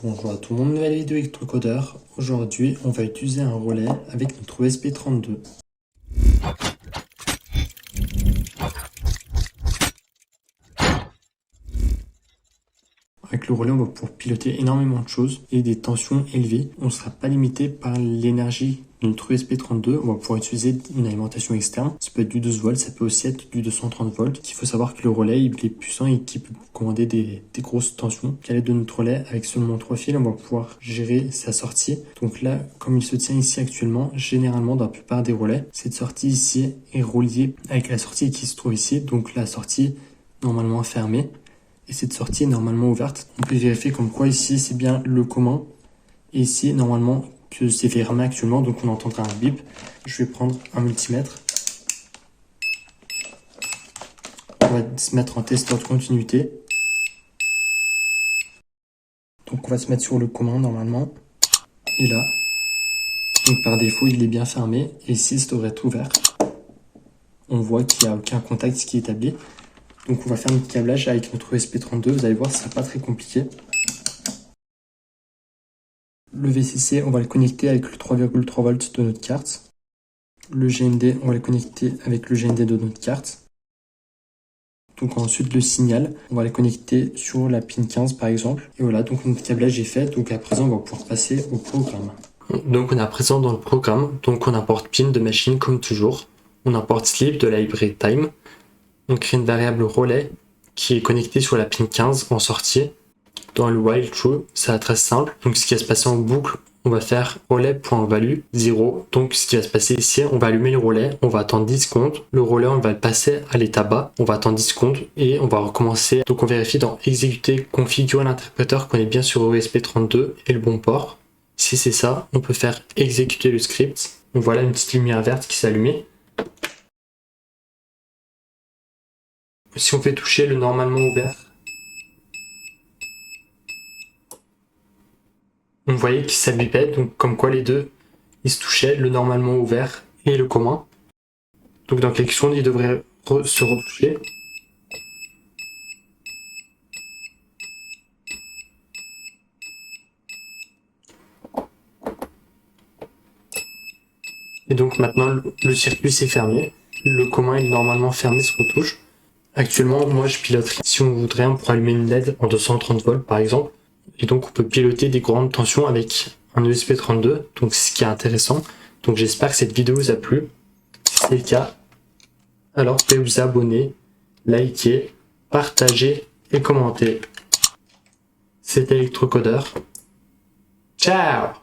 Bonjour à tout le monde, nouvelle vidéo électrocodeur. Aujourd'hui, on va utiliser un relais avec notre ESP32. Avec le relais, on va pouvoir piloter énormément de choses et des tensions élevées. On ne sera pas limité par l'énergie de notre ESP32. On va pouvoir utiliser une alimentation externe. Ça peut être du 12 volts, ça peut aussi être du 230 volts. Il faut savoir que le relais, il est puissant et qu'il peut commander des grosses tensions. À l'aide de notre relais, avec seulement 3 fils, on va pouvoir gérer sa sortie. Donc là, comme il se tient ici actuellement, généralement dans la plupart des relais, cette sortie ici est reliée avec la sortie qui se trouve ici. Donc la sortie normalement fermée. Et cette sortie est normalement ouverte. On peut vérifier comme quoi ici c'est bien le commun. Et ici normalement que c'est fermé actuellement, donc on entendra un bip. Je vais prendre un multimètre. On va se mettre en testeur de continuité. Donc on va se mettre sur le commun normalement. Et là, donc par défaut il est bien fermé. Et ici ça devrait être ouvert. On voit qu'il n'y a aucun contact qui est établi. Donc on va faire notre câblage avec notre ESP32. Vous allez voir, ce sera pas très compliqué. Le VCC, on va le connecter avec le 3,3 volts de notre carte. Le GND, on va le connecter avec le GND de notre carte. Donc ensuite le signal, on va le connecter sur la pin 15 par exemple. Et voilà, donc notre câblage est fait. Donc à présent, on va pouvoir passer au programme. Donc on est à présent dans le programme. Donc on importe pin de machine comme toujours. On importe sleep de la librairie time. On crée une variable relais qui est connectée sur la pin 15 en sortie. Dans le while true, ça va être très simple. Donc ce qui va se passer en boucle, on va faire relais.value 0. Donc ce qui va se passer ici, on va allumer le relais, on va attendre 10 secondes. Le relais, on va le passer à l'état bas, on va attendre 10 secondes et on va recommencer. Donc on vérifie dans exécuter, configurer l'interpréteur qu'on est bien sur ESP32 et le bon port. Si c'est ça, on peut faire exécuter le script. Donc voilà une petite lumière verte qui s'est allumée. Si on fait toucher le normalement ouvert, on voyait qu'il s'allumait, donc comme quoi les deux, ils se touchaient, le normalement ouvert et le commun. Donc dans quelques secondes, ils devraient se retoucher. Et donc maintenant, le circuit s'est fermé. Le commun est normalement fermé, se retouche. Actuellement, moi je piloterai. Si on voudrait, on pourrait allumer une LED en 230 volts par exemple. Et donc on peut piloter des grandes tensions avec un ESP32, donc c'est ce qui est intéressant. Donc j'espère que cette vidéo vous a plu. Si c'est le cas, alors vous pouvez vous abonner, liker, partager et commenter. C'était Electrocodeur. Ciao!